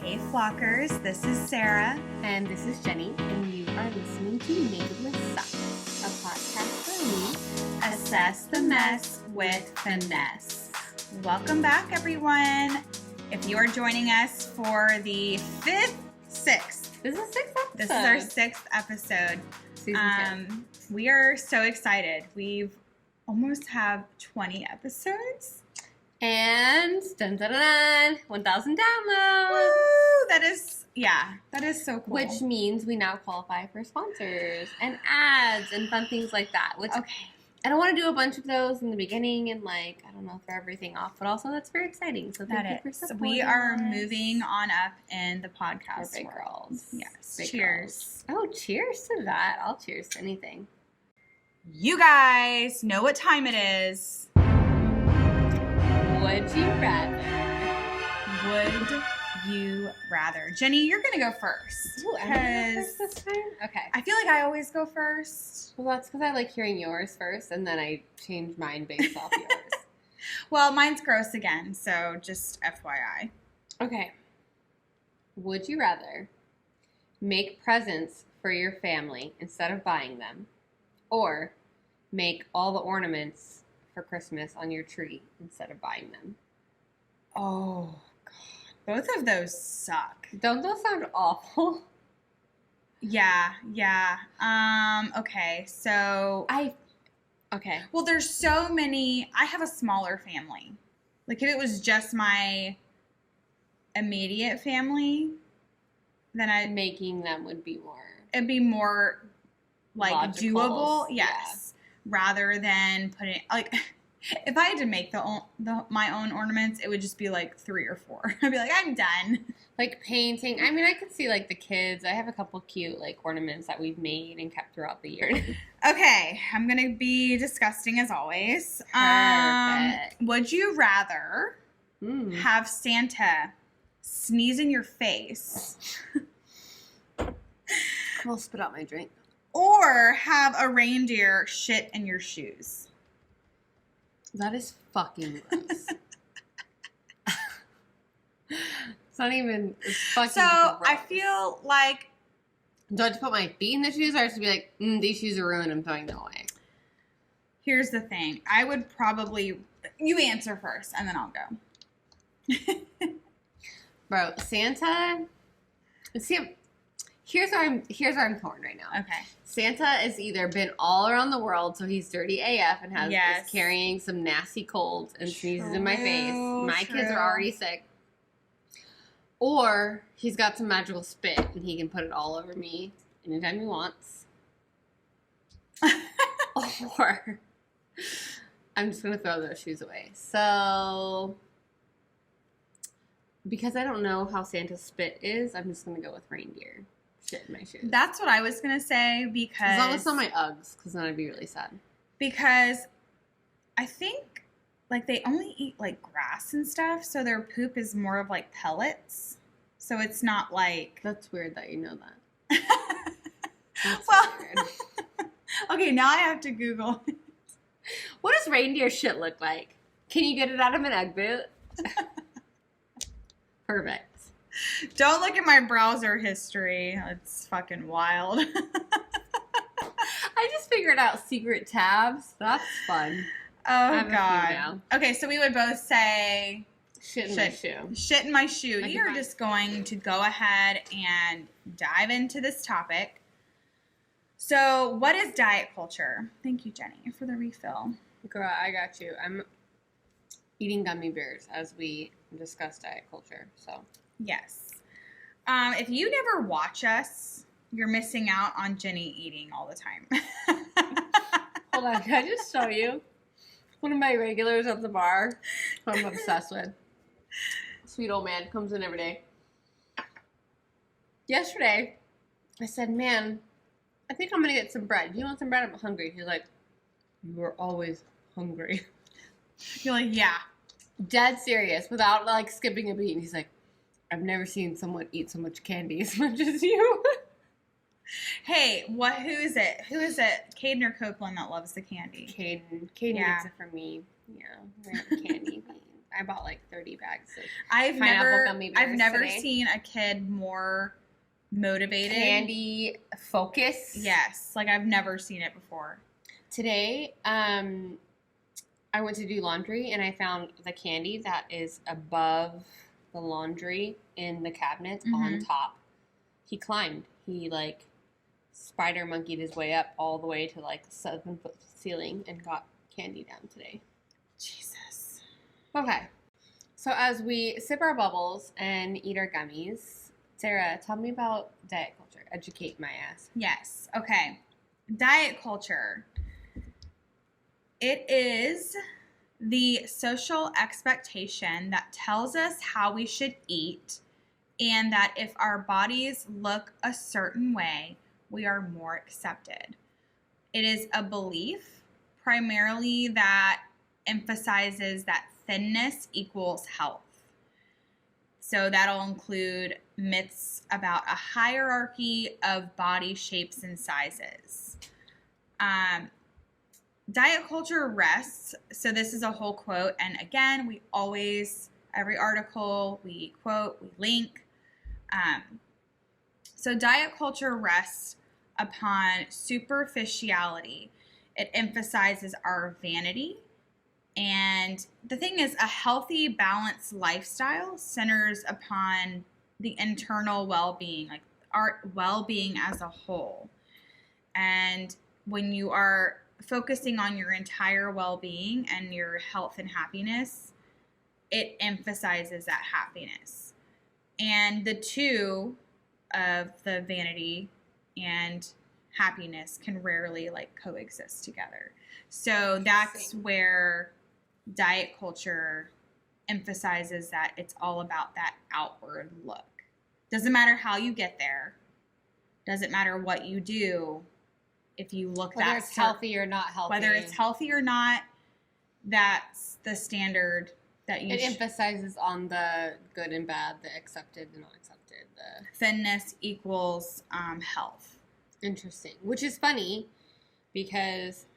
Hey Flockers, this is Sarah. And this is Jenny, and you are listening to Naked with Suck, a podcast where we Assess the mess with finesse. Welcome back, everyone. If you are joining us for the sixth. This is our sixth episode. This is our sixth episode. Season 2. We are so excited. We've almost have 20 episodes. And dun dun dun, 1,000 downloads. Woo! That is so cool. Which means we now qualify for sponsors and ads and fun things like that. Which okay. I don't want to do a bunch of those in the beginning and throw everything off, but also that's very exciting. So thank you for supporting We are us. moving on up in the podcast Big world. girls. Yes. Big Cheers. girls. Oh, cheers to that. I'll cheers to anything. You guys know what time it is. Would you rather? Would you rather? Jenny, you're going to go first. Ooh, am I gonna go first this time? Okay. I feel like I always go first. Well, that's because I like hearing yours first, and then I change mine based off yours. Well, mine's gross again, so just FYI. Okay. Would you rather make presents for your family instead of buying them, or make all the ornaments for Christmas on your tree instead of buying them? Oh, God. Both of those suck. Don't those sound awful? Yeah. Okay, so... Okay. Well, there's so many... I have a smaller family. Like, if it was just my immediate family, then Making them would be more... it'd be more, logical. doable. Yes. Rather than putting... if I had to make my own ornaments, it would just be 3 or 4. I'd be like, I'm done. Painting. I mean, I could see the kids. I have a couple cute ornaments that we've made and kept throughout the year. Okay, I'm gonna be disgusting as always. Perfect. Would you rather have Santa sneeze in your face, I'll spit out my drink, or have a reindeer shit in your shoes? That is fucking gross. It's not even. It's fucking. So gross. I feel like. Do I have to put my feet in the shoes, or I have to be like, these shoes are ruined, I'm throwing them away? Here's the thing. I would probably... You answer first, and then I'll go. Bro, Santa... See, here's where I'm torn right now. Okay. Santa has either been all around the world, so he's dirty AF and is carrying some nasty colds and sneezes in my face. My kids are already sick. Or he's got some magical spit and he can put it all over me anytime he wants. Or I'm just going to throw those shoes away. So, because I don't know how Santa's spit is, I'm just going to go with reindeer shit in my shoes. That's what I was going to say because... As long as it's not my Uggs, because then I'd be really sad. Because I think, they only eat, grass and stuff, so their poop is more of, pellets. So it's not That's weird that you know that. That's weird. Okay, now I have to Google it. What does reindeer shit look like? Can you get it out of an Ugg boot? Perfect. Don't look at my browser history. It's fucking wild. I just figured out secret tabs. That's fun. Oh, God. Okay, so we would both say... Shit in my shoe. Shit in my shoe. You're just going to go ahead and dive into this topic. So, what is diet culture? Thank you, Jenny, for the refill. Girl, I got you. I'm eating gummy bears as we discuss diet culture, so... Yes. If you never watch us, you're missing out on Jenny eating all the time. Hold on, can I just show you? One of my regulars at the bar who I'm obsessed with. Sweet old man comes in every day. Yesterday, I said, man, I think I'm going to get some bread. Do you want some bread? I'm hungry. He's like, you are always hungry. You're like, yeah. Dead serious, without skipping a beat. And he's like, I've never seen someone eat so much candy as much as you. Hey, who is it? Who is it? Caden or Copeland that loves the candy? Caden Yeah. gets it from me. Yeah, candy beans. I bought like 30 bags of I've pineapple gummy bears I've never today. seen a kid more motivated. Candy focus. Yes, like I've never seen it before. Today, I went to do laundry and I found the candy that is above the laundry in the cabinet on top. He climbed. He like spider monkeyed his way up all the way to like 7-foot ceiling and got candy down today. Jesus. Okay. So as we sip our bubbles and eat our gummies, Sarah, tell me about diet culture. Educate my ass. Yes. Okay. Diet culture. It is the social expectation that tells us how we should eat, and that if our bodies look a certain way, we are more accepted. It is a belief primarily that emphasizes that thinness equals health. So that'll include myths about a hierarchy of body shapes and sizes. Diet culture rests, so this is a whole quote, and again, we always, every article we quote, we link. So diet culture rests upon superficiality. It emphasizes our vanity. And the thing is, a healthy, balanced lifestyle centers upon the internal well-being, like our well-being as a whole. And when you are focusing on your entire well-being and your health and happiness, it emphasizes that happiness. And the two of the vanity and happiness can rarely like coexist together. So that's where diet culture emphasizes that it's all about that outward look. Doesn't matter how you get there. Doesn't matter what you do. If you look whether it's healthy or not healthy. Whether it's healthy or not, that's the standard that you emphasizes on the good and bad, the accepted, the not accepted. The thinness equals health. Interesting. Which is funny because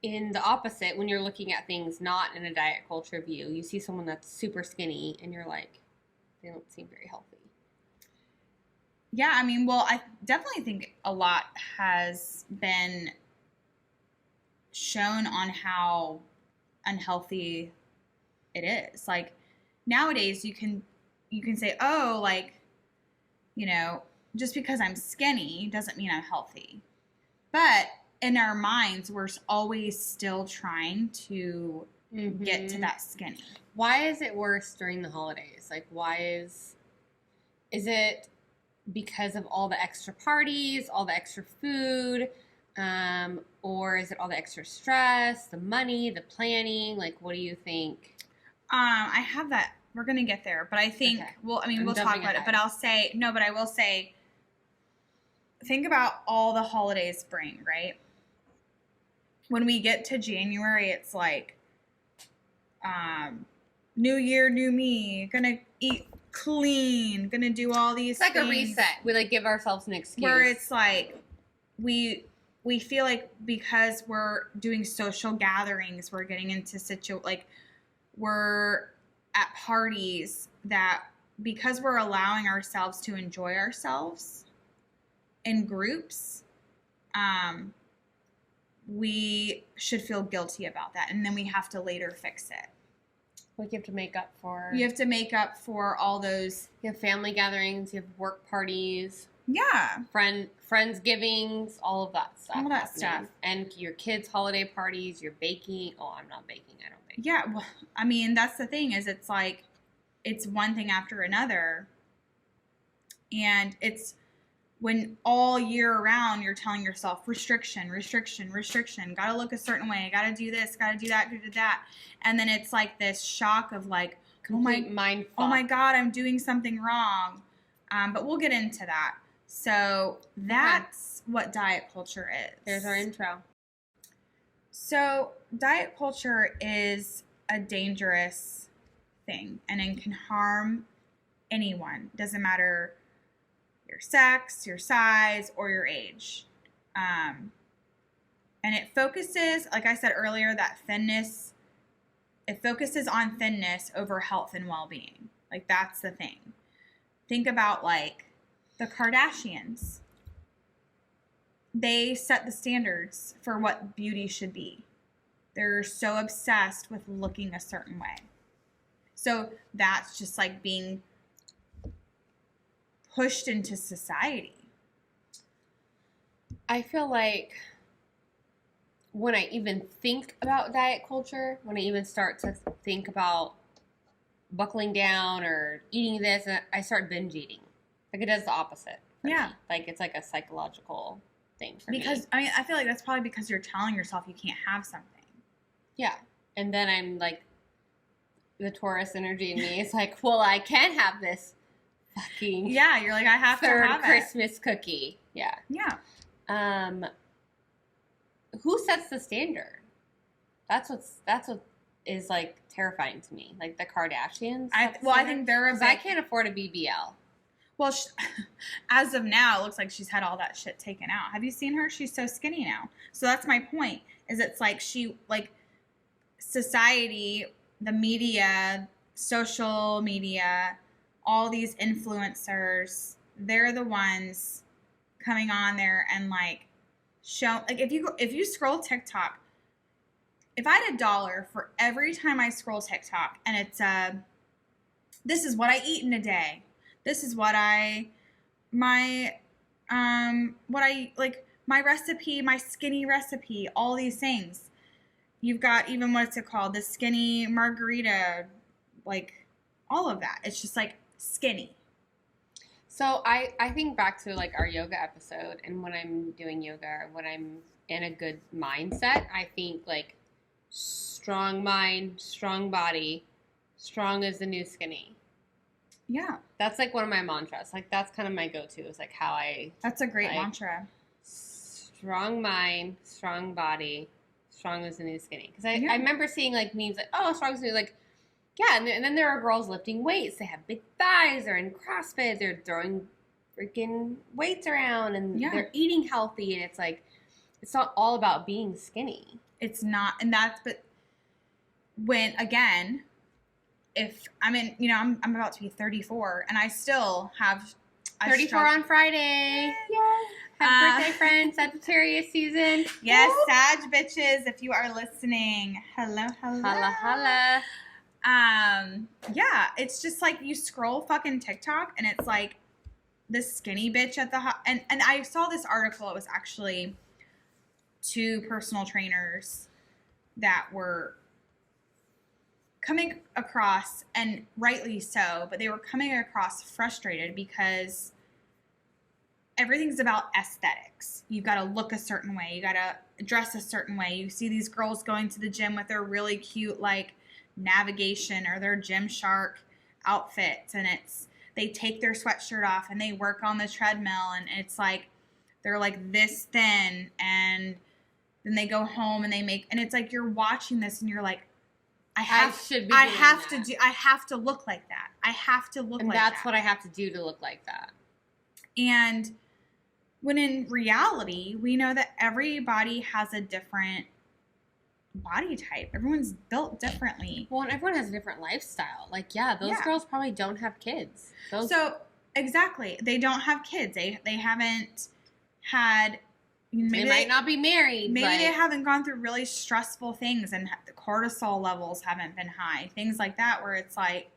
in the opposite, when you're looking at things not in a diet culture view, you see someone that's super skinny and you're like, they don't seem very healthy. Yeah, I mean, well, I definitely think a lot has been shown on how unhealthy it is. Like nowadays you can say, oh, like, you know, just because I'm skinny doesn't mean I'm healthy. But in our minds, we're always still trying to get to that skinny. Why is it worse during the holidays? Like, why is it because of all the extra parties, all the extra food, or is it all the extra stress, the money, the planning? Like, what do you think? I have that. We're going to get there, but I think, we'll talk about it, but I will say, think about all the holidays bring, right? When we get to January, it's like, new year, new me, gonna eat clean, gonna do all these things. It's like a reset. We like give ourselves an excuse. Where it's like, we feel like because we're doing social gatherings, we're getting into we're at parties, that because we're allowing ourselves to enjoy ourselves in groups, we should feel guilty about that. And then we have to later fix it. Like you have to make up for... You have to make up for all those... You have family gatherings, you have work parties. Yeah. Friendsgivings, all of that stuff. All that stuff. And your kids' holiday parties, you're baking. Oh, I'm not baking. I don't bake. Yeah, well, I mean, that's the thing is it's like, it's one thing after another. And it's when all year around you're telling yourself restriction, gotta look a certain way, gotta do this, gotta do that, gotta do that. And then it's like this shock of like, complete mind fuck. Oh my God, I'm doing something wrong. But we'll get into that. So that's what diet culture is. There's our intro. So diet culture is a dangerous thing, and it can harm anyone. Doesn't matter your sex, your size, or your age. And it focuses, like I said earlier, that thinness It focuses on thinness over health and well-being. Like, that's the thing. Think about, like, the Kardashians. They set the standards for what beauty should be. They're so obsessed with looking a certain way. So that's just like being pushed into society. I feel like when I even think about diet culture, when I even start to think about buckling down or eating this, I start binge eating. Like, it does the opposite for me. Like, it's like a psychological thing for me. Because, I mean, I feel like that's probably because you're telling yourself you can't have something. Yeah. And then I'm like, the Taurus energy in me is like, well, I can have this fucking you're like, I have to have Christmas cookie. Yeah. Who sets the standard? That's what is like terrifying to me. Like the Kardashians. I think they're I can't afford a BBL. Well, as of now, it looks like she's had all that shit taken out. Have you seen her? She's so skinny now. So that's my point. Is it's like society, the media, social media, all these influencers, they're the ones coming on there and like show, like if you scroll TikTok, if I had $1 for every time I scroll TikTok and it's this is what I eat in a day, this is what my recipe, my skinny recipe, all these things. You've got even what's it called? The skinny margarita, like all of that. It's just like skinny. So I think back to like our yoga episode, and when I'm doing yoga, when I'm in a good mindset, I think like strong mind, strong body, strong is the new skinny. Yeah. That's like one of my mantras. Like that's kind of my go-to. Is like how I. That's a great mantra. Strong mind, strong body, strong is the new skinny. Because I remember seeing like memes like, oh, strong is the new, like, yeah. And then there are girls lifting weights. They have big thighs. They're in CrossFit. They're throwing freaking weights around and they're eating healthy. And it's like, it's not all about being skinny. It's not. And but when, again, if I'm in, I'm about to be 34 and I still have 34 on Friday. Yeah. Happy birthday, friend. Sagittarius season. Yes, woo! Sag bitches, if you are listening. Hello. Holla. Yeah, it's just like you scroll fucking TikTok and it's like this skinny bitch at the and I saw this article. It was actually 2 personal trainers that were coming across, and rightly so, but they were coming across frustrated because everything's about aesthetics. You've got to look a certain way. You got to dress a certain way. You see these girls going to the gym with their really cute, like, navigation or their Gymshark outfits, and they take their sweatshirt off and they work on the treadmill, and it's like they're like this thin, and then they go home and and it's like you're watching this and you're like, I have to look like that. I have to look like that. And that's what I have to do to look like that. And when in reality, we know that everybody has a different body type. Everyone's built differently. Well, and everyone has a different lifestyle. Like, those girls probably don't have kids. So, exactly. They don't have kids. They haven't had... Maybe they might not be married. Maybe they haven't gone through really stressful things and the cortisol levels haven't been high. Things like that where it's like,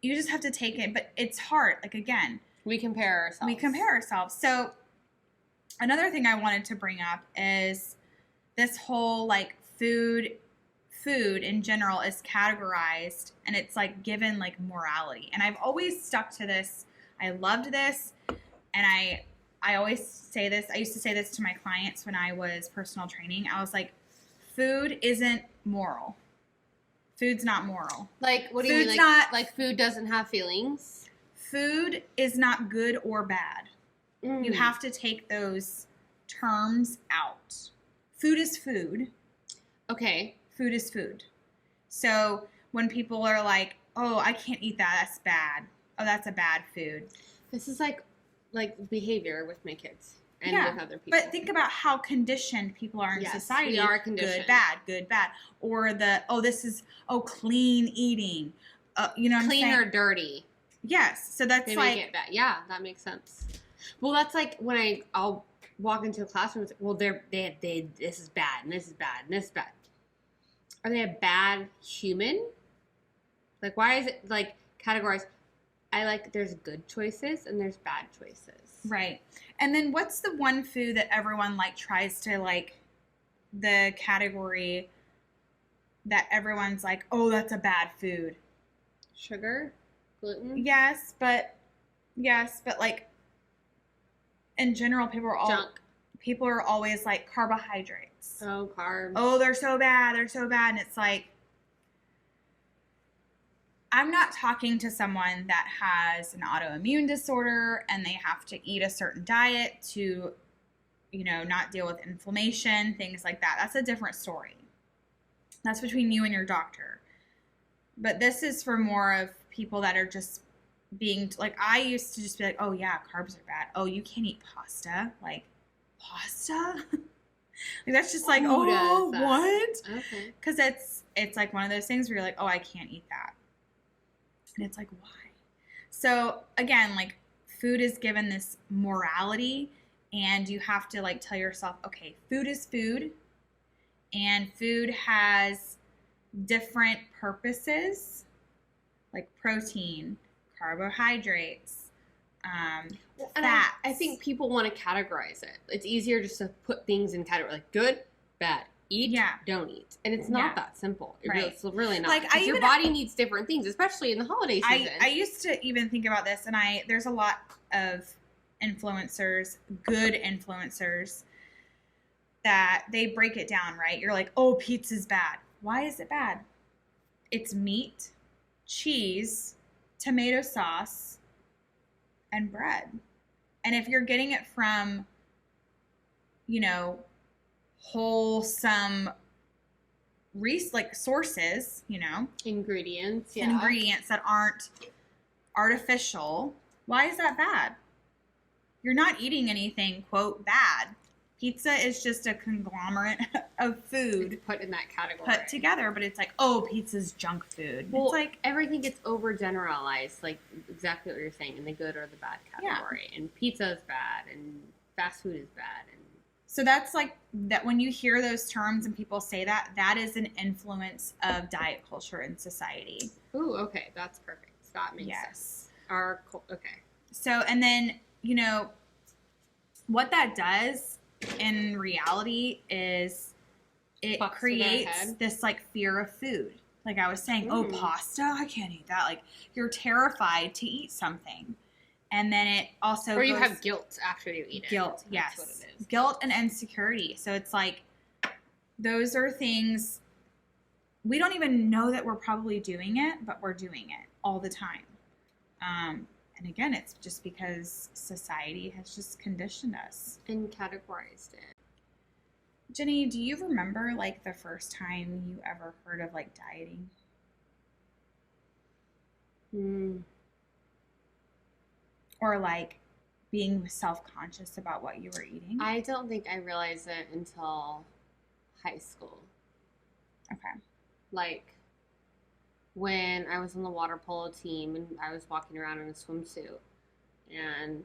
you just have to take it. But it's hard. Like, again. We compare ourselves. So another thing I wanted to bring up is this whole, like, food in general is categorized and it's, like, given, like, morality. And I've always stuck to this. I loved this. And I always say this. I used to say this to my clients when I was personal training. I was like, food isn't moral. Food's not moral. Like, what do you mean? Like food doesn't have feelings? Food is not good or bad. You have to take those terms out. Food is food. Okay. Food is food. So when people are like, oh, I can't eat that. That's bad. Oh, that's a bad food. This is like behavior with my kids. and with other people. But think about how conditioned people are in society. We are conditioned. Good, bad. Or clean eating. You know what I'm saying? Clean or dirty. Yes. So that's they like. Make it bad. Yeah, that makes sense. Well, that's like when I'll walk into a classroom and say, well, this is bad, and this is bad, and this is bad. Are they a bad human? Like, why is it, like, categorized? There's good choices and there's bad choices. Right. And then what's the one food that everyone, like, tries to, like, the category that everyone's like, oh, that's a bad food? Sugar? Gluten? Yes, but, like, in general, people are always like carbohydrates. Oh, carbs. Oh, they're so bad. And it's like, I'm not talking to someone that has an autoimmune disorder and they have to eat a certain diet to, not deal with inflammation, things like that. That's a different story. That's between you and your doctor. But this is for more of people that are just being, like, I used to just be like, oh yeah, carbs are bad. Oh, you can't eat pasta. Like, pasta? Like, that's just like, oh, what? Okay. Because it's like one of those things where you're like, oh, I can't eat that. And it's like, why? So again, like, food is given this morality, and you have to, like, tell yourself, okay, food is food, and food has different purposes, like protein, carbohydrates, fats. I think people want to categorize it. It's easier just to put things in category, like good, bad, eat, don't eat. And it's not that simple. It's really not. Like, your body needs different things, especially in the holiday season. I used to even think about this, and there's a lot of influencers, good influencers, that they break it down, right? You're like, oh, pizza's bad. Why is it bad? It's meat, cheese, tomato sauce, and bread. And if you're getting it from, wholesome sources, ingredients that aren't artificial, why is that bad? You're not eating anything, quote, bad. Pizza is just a conglomerate of food put in that category, put together, but it's like, oh, pizza's junk food. Well, it's like everything gets overgeneralized, like exactly what you're saying, in the good or the bad category. And pizza is bad, and fast food is bad, and so that's like that. When you hear those terms and people say that, that is an influence of diet culture in society. Ooh, okay, that's perfect. That makes sense. Okay. So, and then what that does in reality is it creates this, like, fear of food. Like I was saying, oh, pasta, I can't eat that. Like, you're terrified to eat something. And then it also you have guilt after you eat it. Guilt, yes. That's what it is. Guilt and insecurity. So it's like, those are things, we don't even know that we're probably doing it, but we're doing it all the time. And again, it's just because society has just conditioned us. And categorized it. Jenny, do you remember, like, the first time you ever heard of, like, dieting? Or, like, being self-conscious about what you were eating? I don't think I realized it until high school. Okay. Like, when I was on the water polo team and I was walking around in a swimsuit, and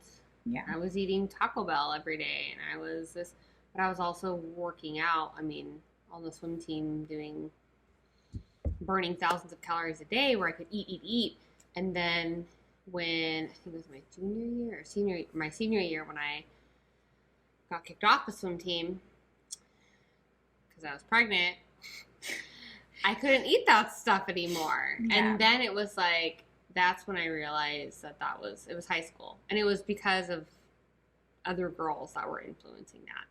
I was eating Taco Bell every day, and but I was also working out. I mean, on the swim team, burning thousands of calories a day, where I could eat, and then when I think it was my senior year, when I got kicked off the swim team because I was pregnant. I couldn't eat that stuff anymore. Yeah. And then it was like, that's when I realized that it was high school. And it was because of other girls that were influencing that.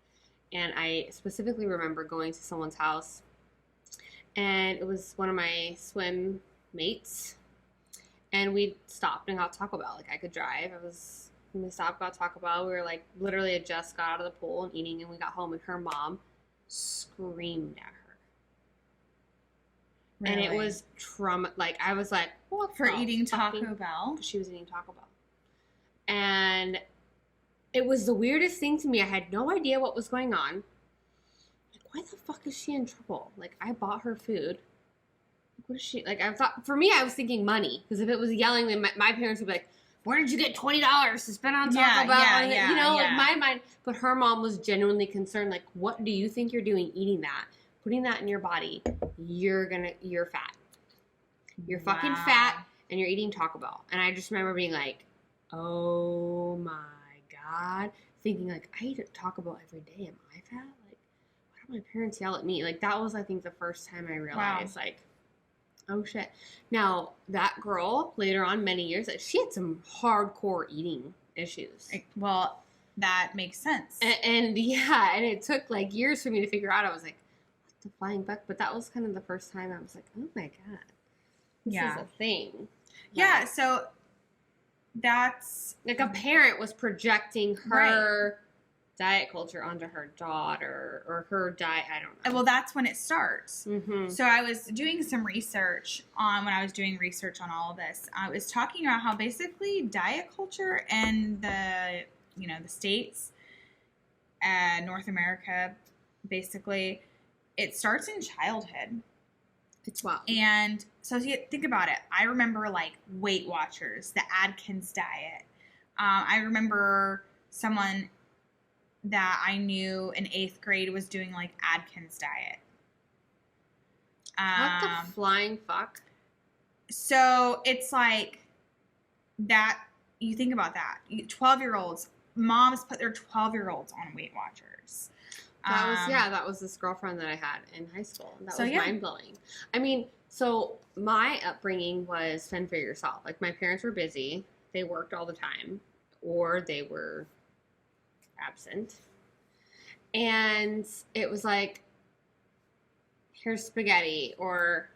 And I specifically remember going to someone's house, and it was one of my swim mates. And we stopped and got Taco Bell. Like, I could drive. We stopped, got Taco Bell. We were, like, literally had just got out of the pool and eating, and we got home, and her mom screamed at her. Really? And it was like, I was like, what? For eating Taco Bell? She was eating Taco Bell. And it was the weirdest thing to me. I had no idea what was going on. Like, why the fuck is she in trouble? Like, I bought her food. What is she, like, I thought, for me, I was thinking money. Because if it was yelling, then my parents would be like, where did you get $20 to spend on Taco Bell? Like my mind. But her mom was genuinely concerned. Like, what do you think you're doing eating that? Putting that in your body, you're fat. You're fucking fat, and you're eating Taco Bell. And I just remember being like, oh my God. Thinking, like, I eat at Taco Bell every day. Am I fat? Like, why do my parents yell at me? Like, that was, I think, the first time I realized, like, oh shit. Now, that girl, later on, many years, she had some hardcore eating issues. Well, that makes sense. And it took, like, years for me to figure out. I was like, what the flying fuck? But that was kind of the first time I was like, oh my God. This is a thing. Yeah, so that's... Like, a parent was projecting her diet culture onto her daughter, or her diet, I don't know. Well, that's when it starts. Mm-hmm. So I was doing some research when I was doing research on all of this. I was talking about how basically diet culture in the States and North America, basically, it starts in childhood. It's wild. And so think about it. I remember, like, Weight Watchers, the Atkins diet. I remember someone that I knew in 8th grade was doing, like, Atkins diet. What the flying fuck? So it's like that. You think about that. 12-year-olds, moms put their 12-year-olds on Weight Watchers. That was this girlfriend that I had in high school. That was mind-blowing. I mean, so my upbringing was fend for yourself. Like, my parents were busy. They worked all the time, or they were absent. And it was like, here's spaghetti, or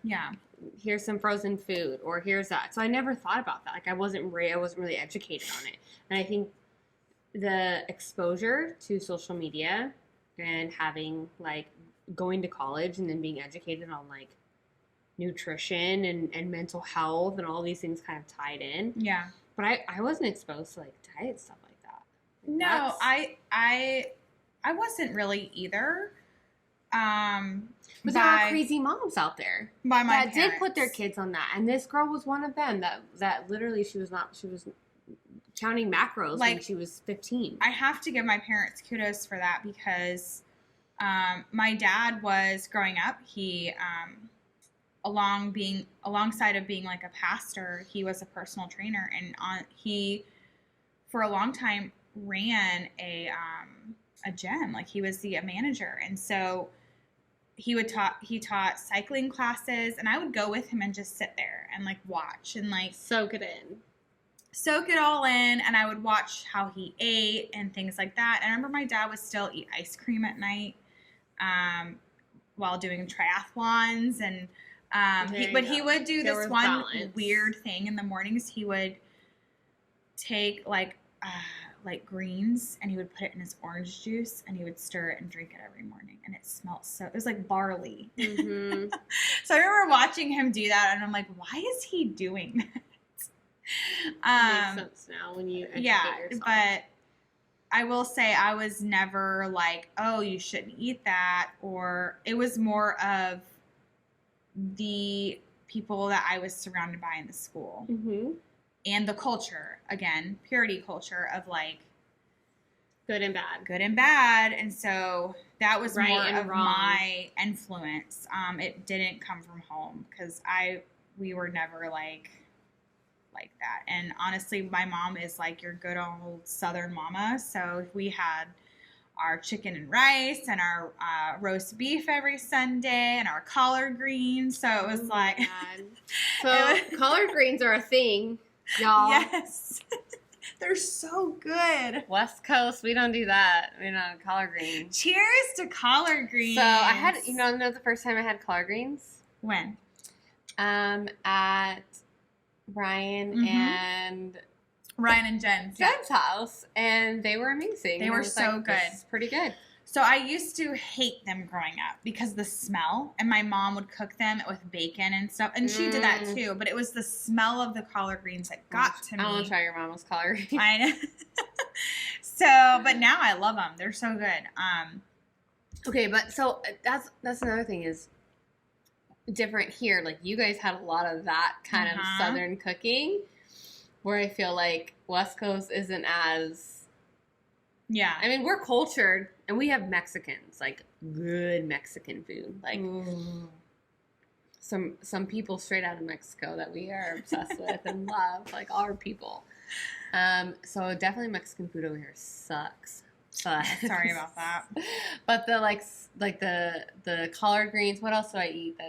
here's some frozen food, or here's that. So I never thought about that. Like, I wasn't really educated on it. And I think the exposure to social media and having, like, going to college and then being educated on, like, nutrition and mental health and all these things kind of tied in. Yeah. But I wasn't exposed to, like, diet stuff like that. Like, no, I wasn't really either. But there are crazy moms out there that did put their kids on that. And this girl was one of them that literally she was counting macros, like, when she was 15. I have to give my parents kudos for that, because my dad was growing up. He alongside of being, like, a pastor, he was a personal trainer, and he for a long time ran a gym. Like, he was the manager, and so he taught cycling classes, and I would go with him and just sit there and, like, watch and, like, soak it all in, and I would watch how he ate and things like that. And I remember my dad would still eat ice cream at night while doing triathlons, and he would do this one weird thing in the mornings. He would take like greens, and he would put it in his orange juice, and he would stir it and drink it every morning, and it smelled it was like barley. Mm-hmm. So I remember watching him do that, and I'm like, why is he doing that? Makes sense now when you educate yourself. But I will say I was never like, oh, you shouldn't eat that, or it was more of the people that I was surrounded by in the school. Mm-hmm. And the culture, again, purity culture of, like, good and bad. And so that was right more of wrong. My influence. It didn't come from home, because we were never like that. And honestly, my mom is like your good old Southern mama. So we had our chicken and rice and our roast beef every Sunday and our collard greens. So it was collard greens are a thing. Y'all. Yes. They're so good. West Coast, we don't do that. We don't have collard greens. Cheers to collard greens. So I had, the first time I had collard greens? When? At Ryan and Jen's house, and they were amazing. They were so good. This is pretty good. So I used to hate them growing up because the smell, and my mom would cook them with bacon and stuff, and she did that too, but it was the smell of the collard greens that got to me. I want to try your mama's collard greens. I know. So, but now I love them. They're so good. Okay, but so that's another thing is different here. Like you guys had a lot of that kind of Southern cooking, where I feel like West Coast isn't as. Yeah. I mean, we're cultured, and we have Mexicans, like good Mexican food, like. Ooh. Some people straight out of Mexico that we are obsessed with and love, like our people. So definitely Mexican food over here sucks. But sorry about that. But the collard greens. What else do I eat?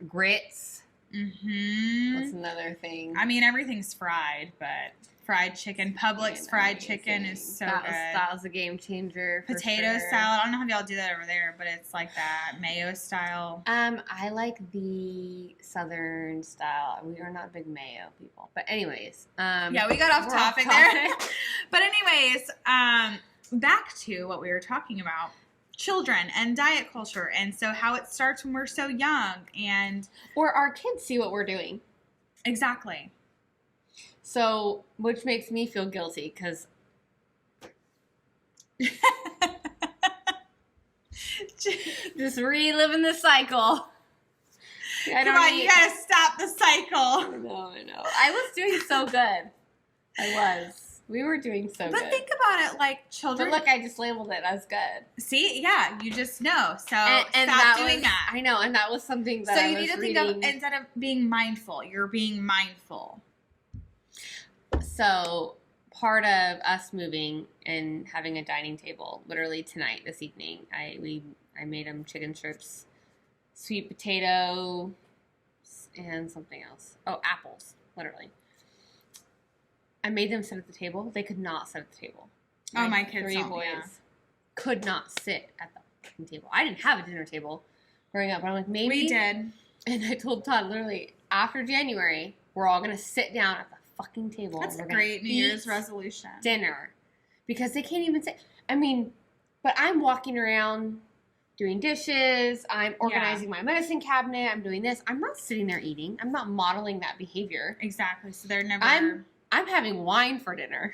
Grits. Mm-hmm. That's another thing. I mean, everything's fried, but fried chicken. Publix fried chicken is so good. That was a game changer. Potato salad. I don't know how y'all do that over there, but it's like that mayo style. I like the Southern style. We are not big mayo people, but anyways. Yeah, we got off topic there. But anyways, back to what we were talking about. Children and diet culture, and so how it starts when we're so young, and or our kids see what we're doing. Exactly. So, which makes me feel guilty because just reliving the cycle. Come on, you gotta stop the cycle. I know. I was doing so good. We were doing so good. But think about it, like children. But look, I just labeled it as good. See, yeah, you just know. So and stop doing that. I know, and that was something that so you need to think of, instead of being mindful, you're being mindful. So part of us moving and having a dining table, literally tonight, this evening, I made them chicken strips, sweet potato, and something else. Oh, apples, literally. I made them sit at the table. They could not sit at the table. My kids 3 boys could not sit at the fucking table. I didn't have a dinner table growing up, but I'm like, maybe. We did. And I told Todd, literally, after January, we're all going to sit down at the fucking table. That's a great New Year's resolution. Dinner. Because they can't even sit. I mean, but I'm walking around doing dishes. I'm organizing my medicine cabinet. I'm doing this. I'm not sitting there eating. I'm not modeling that behavior. Exactly. So they're never... I'm having wine for dinner.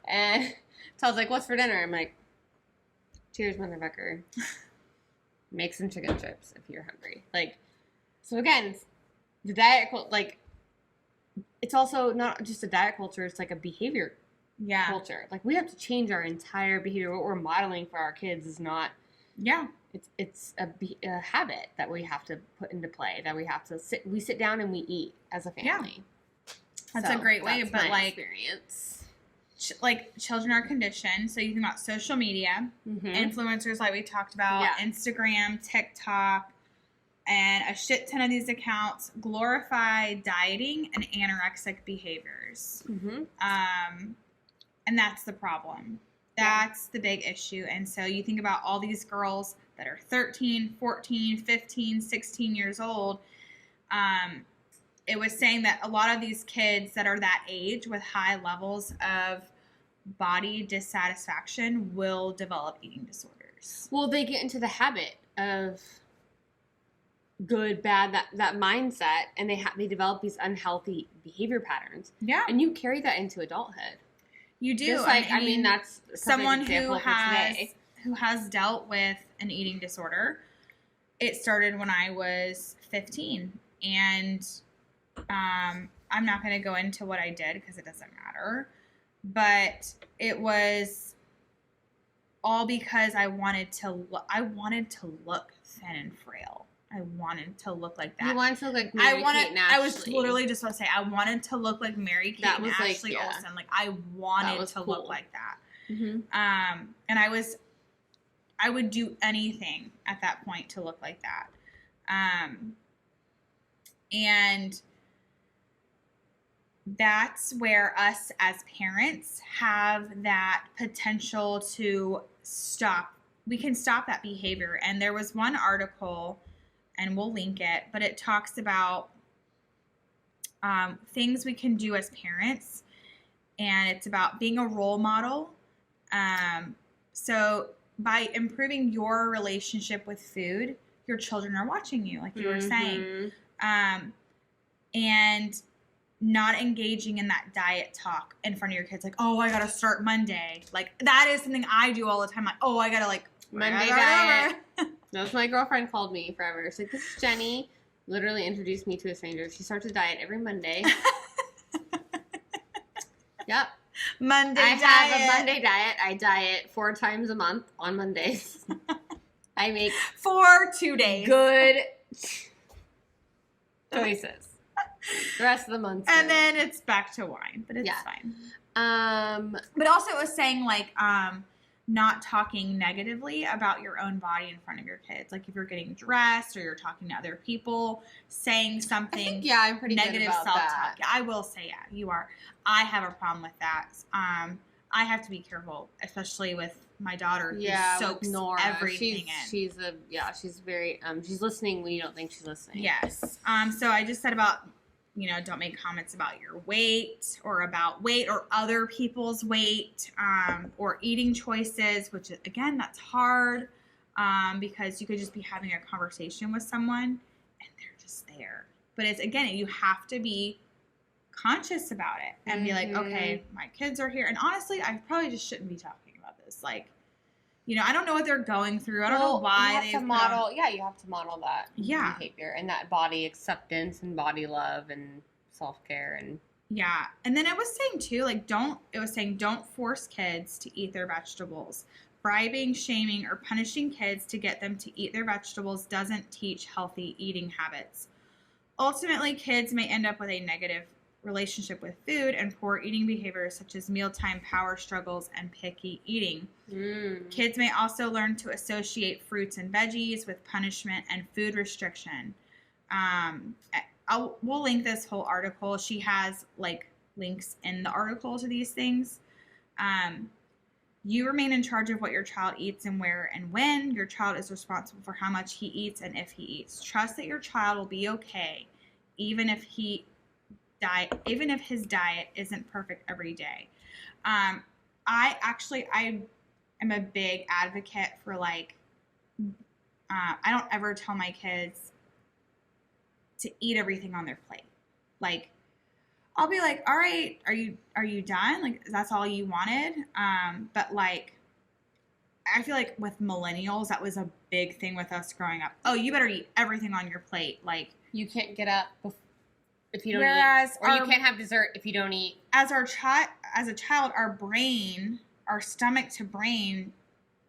And Todd's like, what's for dinner? I'm like, cheers, motherfucker. Make some chicken strips if you're hungry. Like, so again, the diet, like, it's also not just a diet culture. It's like a behavior culture. Like, we have to change our entire behavior. What we're modeling for our kids is not... Yeah. It's a habit that we have to put into play, that we have to sit down and we eat as a family. Yeah. That's a great way, but like experience. Like children are conditioned. So you think about social media, influencers like we talked about, Instagram, TikTok, and a shit ton of these accounts glorify dieting and anorexic behaviors. And that's the problem. That's the big issue. And so you think about all these girls that are 13, 14, 15, 16 years old. It was saying that a lot of these kids that are that age with high levels of body dissatisfaction will develop eating disorders. Well, they get into the habit of good, bad, that mindset, and they develop these unhealthy behavior patterns. Yeah. And you carry that into adulthood. You do. Just like, I mean that's someone who has dealt with an eating disorder. It started when I was 15, and I'm not going to go into what I did because it doesn't matter, but it was all because I wanted to look thin and frail. I wanted to look like that. You wanted to look like Mary Kate and Ashley. I was literally just going to say, I wanted to look like Mary Kate and Ashley Olsen. Like, I wanted to look like that. And I would do anything at that point to look like that. And that's where us as parents have that potential to stop. We can stop that behavior. And there was one article, and we'll link it, but it talks about things we can do as parents. And it's about being a role model. So by improving your relationship with food, your children are watching you, like you were saying. And not engaging in that diet talk in front of your kids. Like, oh, I got to start Monday. Like, that is something I do all the time. Like, oh, I got to, like, Monday diet. That's what my girlfriend called me forever. She's like, this is Jenny. Literally introduced me to a stranger. She starts a diet every Monday. Yep. Monday I diet. have a Monday diet. I diet 4 times a month on Mondays. I make for 2 days. Good choices. The rest of the month. And then it's back to wine, but it's fine. But also it was saying like not talking negatively about your own body in front of your kids. Like if you're getting dressed or you're talking to other people, saying something I'm pretty negative good about self-talk. that. Yeah, I will say, yeah, you are. I have a problem with that. I have to be careful, especially with my daughter who soaks everything in. She's very she's listening when you don't think she's listening. Yes. So I just said about, don't make comments about your weight or other people's weight, or eating choices, which again, that's hard, because you could just be having a conversation with someone and they're just there. But it's, again, you have to be conscious about it and be like, okay, my kids are here. And honestly, I probably just shouldn't be talking about this. Like, I don't know what they're going through. I don't know why you have to model that behavior and that body acceptance and body love and self-care and and then it was saying too, like, don't force kids to eat their vegetables. Bribing, shaming, or punishing kids to get them to eat their vegetables doesn't teach healthy eating habits. Ultimately, kids may end up with a negative relationship with food and poor eating behaviors such as mealtime power struggles and picky eating. Kids may also learn to associate fruits and veggies with punishment and food restriction. We'll link this whole article. She has like links in the article to these things. You remain in charge of what your child eats and where and when. Your child is responsible for how much he eats and if he eats. Trust that your child will be okay, even if his diet isn't perfect every day. I am a big advocate for like, I don't ever tell my kids to eat everything on their plate. Like, I'll be like, all right, are you done? Like, that's all you wanted? But like, I feel like with millennials, that was a big thing with us growing up. Oh, you better eat everything on your plate. Like, you can't get up if you don't eat, or you can't have dessert if you don't eat. As a child, our brain, our stomach to brain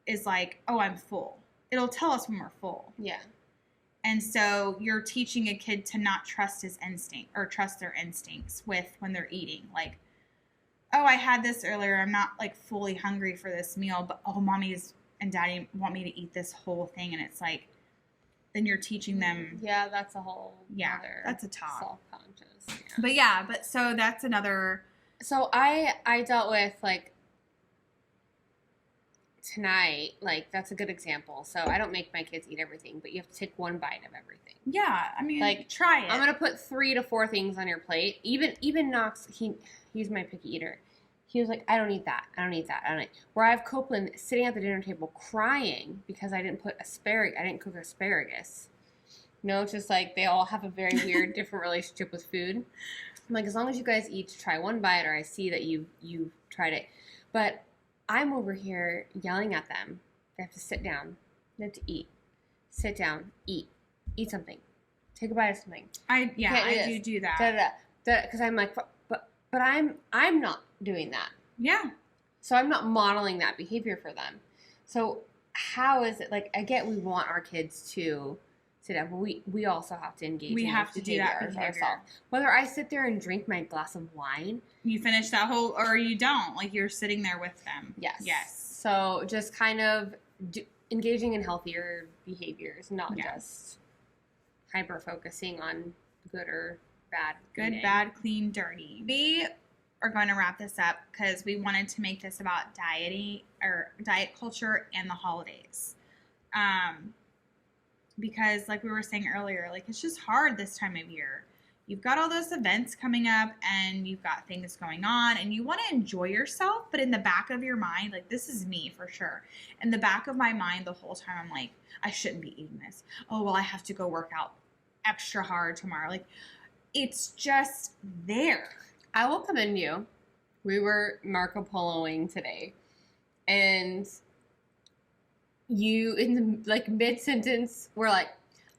is like, oh, I'm full. It'll tell us when we're full. Yeah. And so you're teaching a kid to not trust his instinct or trust their instincts when they're eating. Like, oh, I had this earlier. I'm not like fully hungry for this meal, but oh, mommy and daddy want me to eat this whole thing. And it's like, then you're teaching them. Yeah, that's a whole that's a talk. Self-conscious. Yeah. But so that's another. So I dealt with like tonight, like that's a good example. So I don't make my kids eat everything, but you have to take one bite of everything. Yeah, I mean, like try it. I'm gonna put 3 to 4 things on your plate. Even Knox, he's my picky eater. He was like, I don't eat that. Where I have Copeland sitting at the dinner table crying because I didn't cook asparagus. It's just like they all have a very weird, different relationship with food. I'm like, as long as you guys each try one bite, or I see that you've tried it, but I'm over here yelling at them. They have to sit down. They have to eat. Sit down. Eat. Eat something. Take a bite of something. I do that. Because I'm like, but I'm not doing that. Yeah. So I'm not modeling that behavior for them. So how is it, like, I get we want our kids to sit down, but we also have to engage. We have to do that ourselves. Whether I sit there and drink my glass of wine, you finish that whole, or you don't, like you're sitting there with them. Yes. So just kind of engaging in healthier behaviors, not just hyper focusing on good or bad. Good, eating. Bad, clean, dirty. We are going to wrap this up because we wanted to make this about diet culture and the holidays. Because like we were saying earlier, like it's just hard this time of year. You've got all those events coming up and you've got things going on and you want to enjoy yourself, but in the back of your mind, like this is me for sure. In the back of my mind the whole time, I'm like, I shouldn't be eating this. Oh, well, I have to go work out extra hard tomorrow. Like it's just there. I will commend you. We were Marco Poloing today, and you, in the like mid-sentence, were like,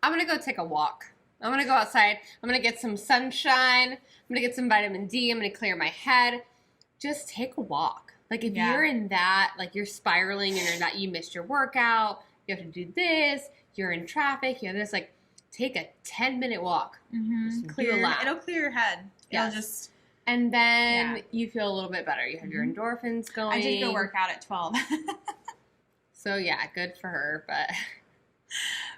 I'm going to go take a walk. I'm going to go outside. I'm going to get some sunshine. I'm going to get some vitamin D. I'm going to clear my head. Just take a walk. Like, if you're in that, like, you're spiraling and you're that, you missed your workout, you have to do this, you're in traffic, you have this, like, take a 10-minute walk. Mm-hmm. It'll clear your head. Yes. It'll just... And then you feel a little bit better. You have your endorphins going. I did go work out at 12. So, yeah, good for her, but...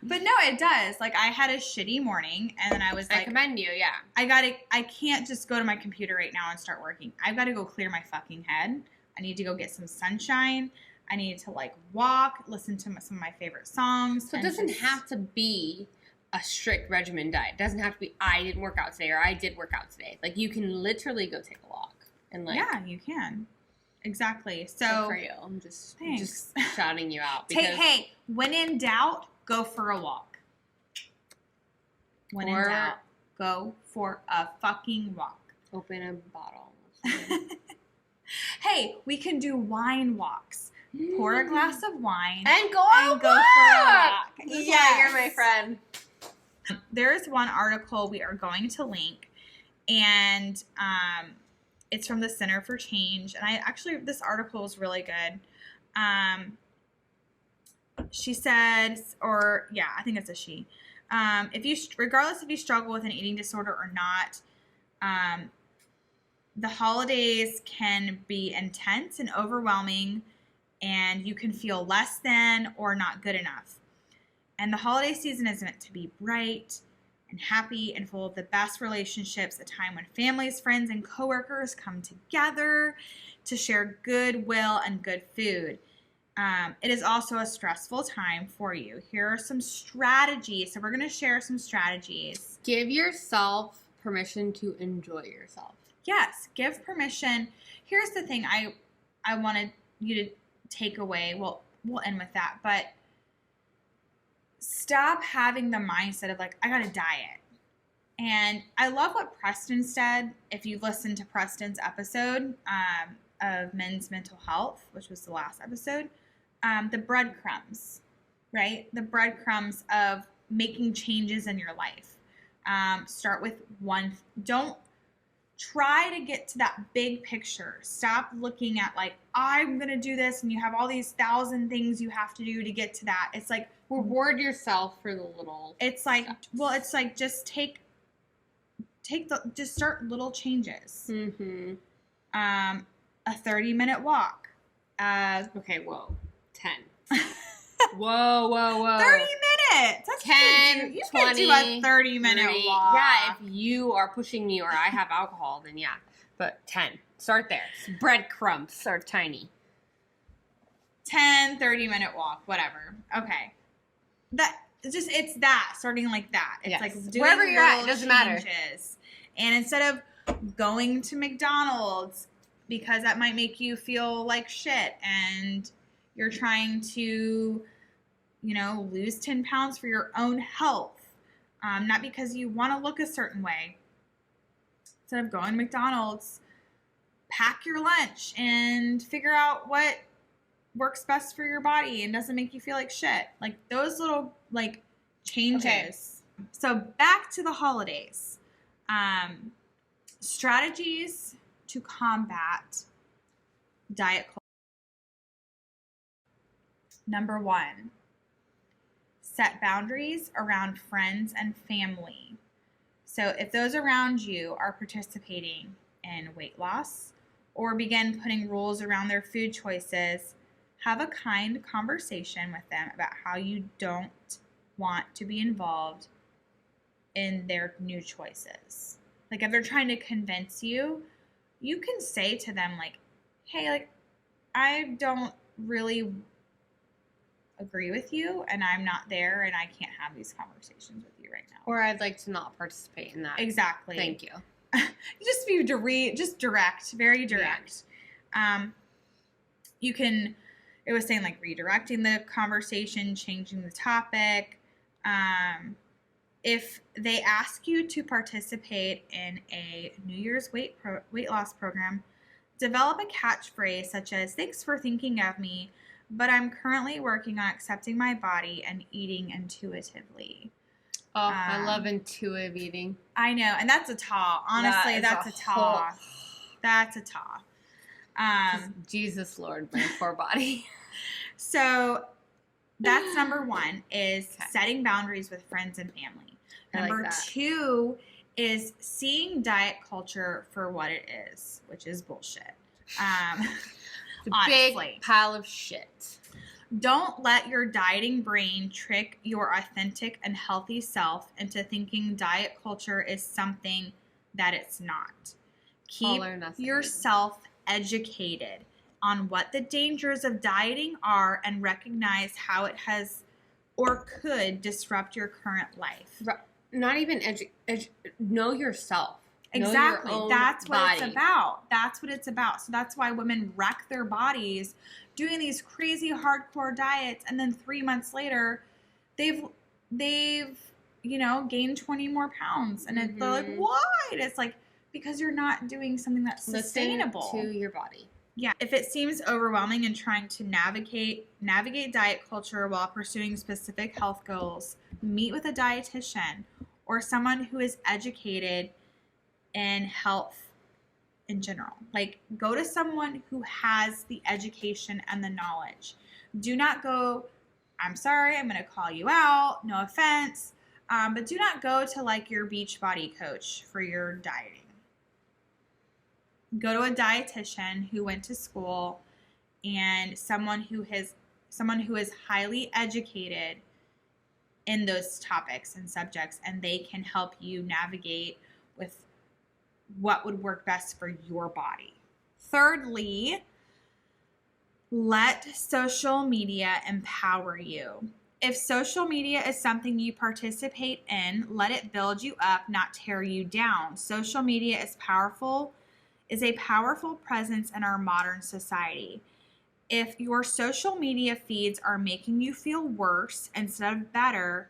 But no, it does. Like, I had a shitty morning, and then I was like... I commend you, yeah. I can't just go to my computer right now and start working. I've got to go clear my fucking head. I need to go get some sunshine. I need to, like, walk, listen to some of my favorite songs. So it doesn't have to be a strict regimen diet. It doesn't have to be, I didn't work out today, or I did work out today. Like, you can literally go take a walk. And like, yeah, you can. Exactly. So good for you. I'm just shouting you out. Because hey, when in doubt, go for a walk. When in doubt, go for a fucking walk. Open a bottle. Hey, we can do wine walks. Pour a glass of wine and go for a walk. Yeah, you're my friend. There is one article we are going to link, and it's from the Center for Change. And this article is really good. She says, I think it's a she. Regardless if you struggle with an eating disorder or not, the holidays can be intense and overwhelming, and you can feel less than or not good enough. And the holiday season is meant to be bright and happy and full of the best relationships, a time when families, friends, and coworkers come together to share goodwill and good food. It is also a stressful time for you. Here are some strategies. So we're going to share some strategies. Give yourself permission to enjoy yourself. Yes, give permission. Here's the thing I wanted you to take away. Well, we'll end with that. But stop having the mindset of like, I got to diet. And I love what Preston said. If you listen to Preston's episode of men's mental health, which was the last episode, the breadcrumbs, right? The breadcrumbs of making changes in your life. Start with one. Don't try to get to that big picture. Stop looking at like, I'm going to do this, and you have all these 1,000 things you have to do to get to that. It's like, reward yourself for the little it's like steps. Well, it's like just just start little changes. Mm-hmm. A 30-minute walk. Okay, whoa. 10. whoa. 30 minutes. That's 10, you 20, can do a 30-minute walk. Yeah, if you are pushing me or I have alcohol, then yeah. But 10. Start there. Breadcrumbs are tiny. 10, 30-minute walk, whatever. Okay. It's that, starting like that. It's like doing wherever you're at, it doesn't matter. And instead of going to McDonald's, because that might make you feel like shit, and you're trying to, lose 10 pounds for your own health, not because you want to look a certain way. Instead of going to McDonald's, pack your lunch and figure out what works best for your body and doesn't make you feel like shit. Like those little changes. Okay. So back to the holidays. Strategies to combat diet culture. Number 1, set boundaries around friends and family. So if those around you are participating in weight loss or begin putting rules around their food choices, have a kind conversation with them about how you don't want to be involved in their new choices. Like if they're trying to convince you, you can say to them like, hey, I don't really agree with you, and I'm not there, and I can't have these conversations with you right now. Or I'd like to not participate in that. Exactly. Thank you. Just be direct, very direct. Yeah. You can, it was saying redirecting the conversation, changing the topic. If they ask you to participate in a New Year's weight loss program, develop a catchphrase such as, "Thanks for thinking of me, but I'm currently working on accepting my body and eating intuitively." Oh, I love intuitive eating. I know, and that's a taw. Honestly, that's a taw. That's a taw. Jesus Lord, my poor body. So that's number one, is setting boundaries with friends and family. Number two is seeing diet culture for what it is, which is bullshit. It's a big pile of shit. Don't let your dieting brain trick your authentic and healthy self into thinking diet culture is something that it's not. Keep yourself educated on what the dangers of dieting are and recognize how it has or could disrupt your current life. Not even know yourself. Exactly. Know your own that's what body. It's about. That's what it's about. So that's why women wreck their bodies doing these crazy hardcore diets, and then 3 months later they've gained 20 more pounds, and they're like, why? And it's like, because you're not doing something that's sustainable. Listen to your body. Yeah. If it seems overwhelming in trying to navigate diet culture while pursuing specific health goals, meet with a dietitian or someone who is educated in health in general. Like, go to someone who has the education and the knowledge. Do not go, "I'm sorry, I'm going to call you out, no offense," but do not go to like your Beachbody coach for your dieting. Go to a dietitian who went to school and someone who is highly educated in those topics and subjects, and they can help you navigate with what would work best for your body. Thirdly, let social media empower you. If social media is something you participate in, let it build you up, not tear you down. Social media is a powerful presence in our modern society. If your social media feeds are making you feel worse instead of better,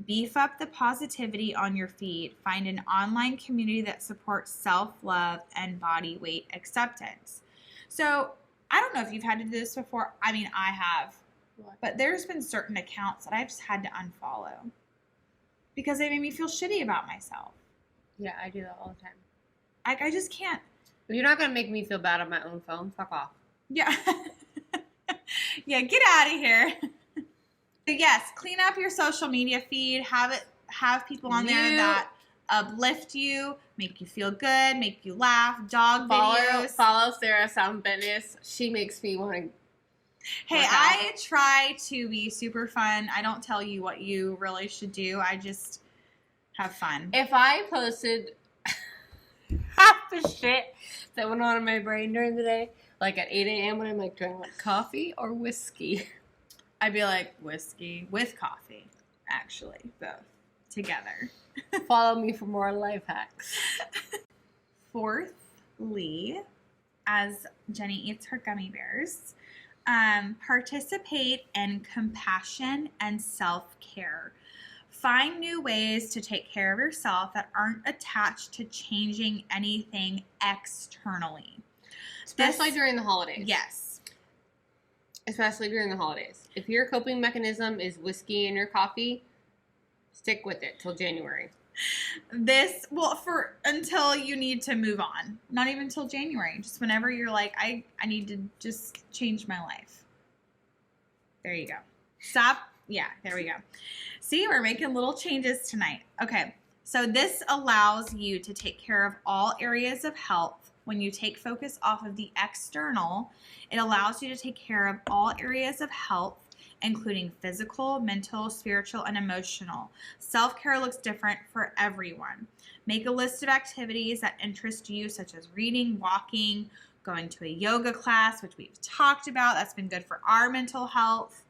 beef up the positivity on your feed. Find an online community that supports self-love and body weight acceptance. So, I don't know if you've had to do this before. I mean, I have. What? But there's been certain accounts that I've just had to unfollow because they made me feel shitty about myself. Yeah, I do that all the time. I just can't. You're not going to make me feel bad on my own phone. Fuck off. Yeah. Yeah, get out of here. So yes, clean up your social media feed. Have people on there that uplift you, make you feel good, make you laugh. Videos. Follow Sarah Sound Fitness. She makes me want to. Hey, I try to be super fun. I don't tell you what you really should do. I just have fun. If I posted half the shit that went on in my brain during the day, like at 8 a.m. when I'm like, do I want coffee or whiskey? I'd be like, whiskey with coffee, actually, both together. Follow me for more life hacks. Fourthly, as Jenny eats her gummy bears, participate in compassion and self-care. Find new ways to take care of yourself that aren't attached to changing anything externally. Especially during the holidays. Yes. Especially during the holidays. If your coping mechanism is whiskey and your coffee, stick with it till January. Until you need to move on. Not even till January. Just whenever you're like, I need to just change my life. There you go. Stop. Yeah, there we go. See, we're making little changes tonight. Okay, so this allows you to take care of all areas of health. When you take focus off of the external, it allows you to take care of all areas of health, including physical, mental, spiritual, and emotional. Self-care looks different for everyone. Make a list of activities that interest you, such as reading, walking, going to a yoga class, which we've talked about. That's been good for our mental health.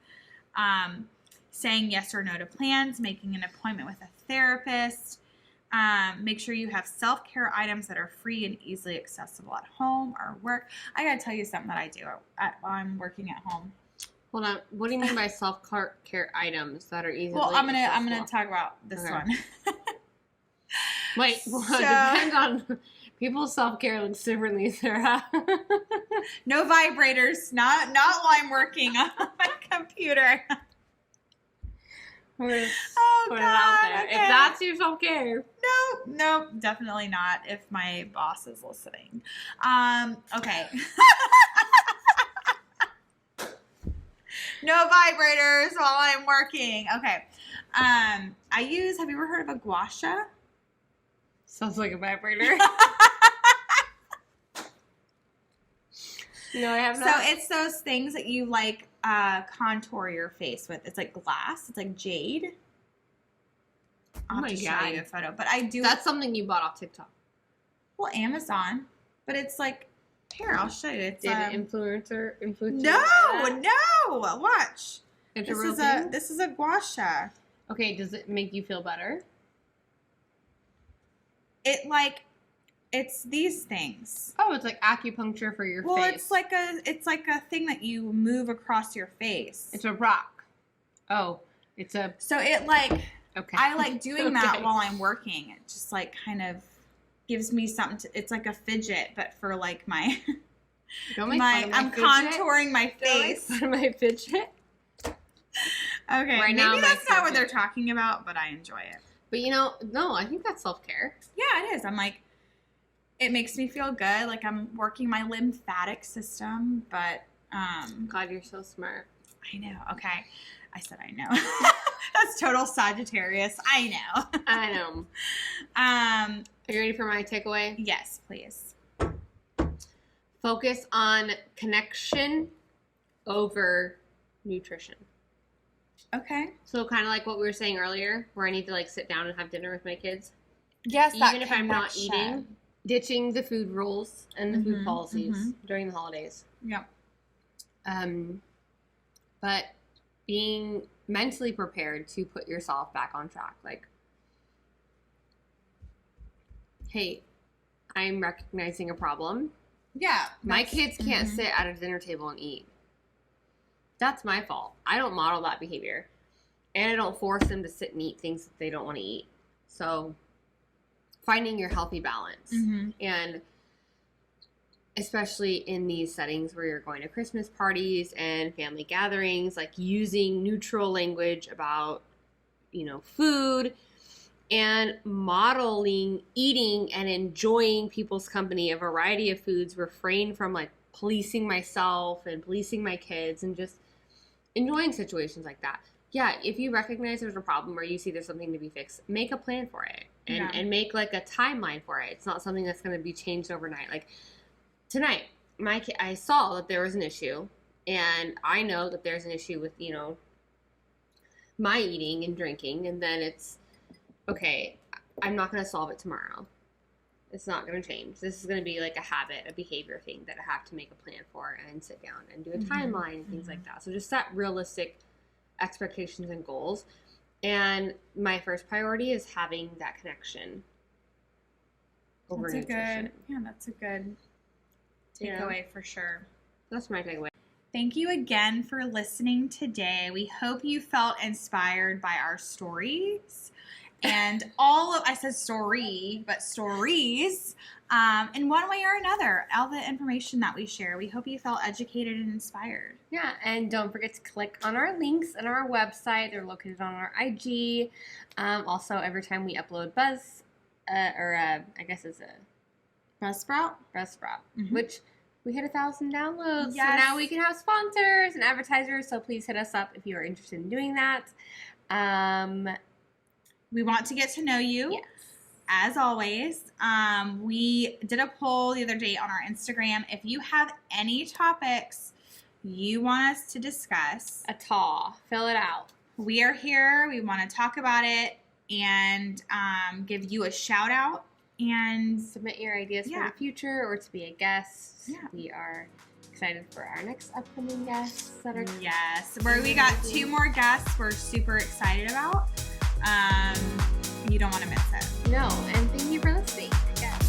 Saying yes or no to plans, making an appointment with a therapist. Make sure you have self-care items that are free and easily accessible at home or work. I gotta tell you something that I do while I'm working at home. Hold on. What do you mean by self-care items that are easily Well, I'm gonna accessible? talk about this one. Wait, depends on people's self-care looks differently, Sarah. No vibrators, not while I'm working on my computer. We're just Oh, put God, it out there. okay. If that's your self-care. Nope, definitely not if my boss is listening. Okay. No vibrators while I'm working. Okay. Have you ever heard of a gua-sha? Sounds like a vibrator. No, I have not. So it's those things that you like contour your face with. It's like glass. It's like jade. I'll have to show you a photo. But I do. That's something you bought off TikTok. Well, Amazon. But it's like, here, I'll show you. It's Did an influencer? No. Watch. It's a real thing? This is a gua-sha. Okay, does it make you feel better? It's these things. Oh, it's like acupuncture for your face. Well, it's like a thing that you move across your face. It's a rock. Oh, it's a. So it like. Okay. I like doing that while I'm working. It just like kind of gives me something to. It's like a fidget, but for like my. Don't make fun of my I'm fidget. contouring my face. Don't make fun of my fidget. Okay, right maybe now, that's not what they're talking about, but I enjoy it. But no, I think that's self-care. Yeah, it is. I'm like, it makes me feel good. Like I'm working my lymphatic system, but God, you're so smart. I know. Okay, I said I know. That's total Sagittarius. I know. I know. Are you ready for my takeaway? Yes, please. Focus on connection over nutrition. Okay. So kind of like what we were saying earlier, where I need to like sit down and have dinner with my kids. Yes, even if I'm not eating, ditching the food rules and the food policies during the holidays. Yep. But being mentally prepared to put yourself back on track. Like, hey, I'm recognizing a problem. Yeah. My kids can't sit at a dinner table and eat. That's my fault. I don't model that behavior. And I don't force them to sit and eat things that they don't want to eat. So finding your healthy balance. And especially in these settings where you're going to Christmas parties and family gatherings, like using neutral language about, food and modeling eating and enjoying people's company, a variety of foods, refrain from like policing myself and policing my kids and just enjoying situations like that. Yeah, if you recognize there's a problem or you see there's something to be fixed, make a plan for it and make like a timeline for it. It's not something that's going to be changed overnight. Like tonight, I saw that there was an issue, and I know that there's an issue with, my eating and drinking, and then it's, okay, I'm not going to solve it tomorrow. It's not going to change. This is going to be like a habit, a behavior thing that I have to make a plan for and sit down and do a timeline and things like that. So just set realistic expectations and goals. And my first priority is having that connection over nutrition. That's a good takeaway for sure. That's my takeaway. Thank you again for listening today. We hope you felt inspired by our stories and I said story, but stories, in one way or another, all the information that we share. We hope you felt educated and inspired. Yeah, and don't forget to click on our links on our website. They're located on our IG. Also, every time we upload I guess it's a Buzzsprout, which we hit 1,000 downloads. Yes. So now we can have sponsors and advertisers. So please hit us up if you are interested in doing that. We want to get to know you. Yes. As always, we did a poll the other day on our Instagram. If you have any topics you want us to discuss, fill it out. We are here. We want to talk about it and give you a shout out and submit your ideas for the future or to be a guest. Yeah. We are excited for our next upcoming guests that are where we got 2 more guests we're super excited about. You don't want to miss it. No, and thank you for listening. Yes.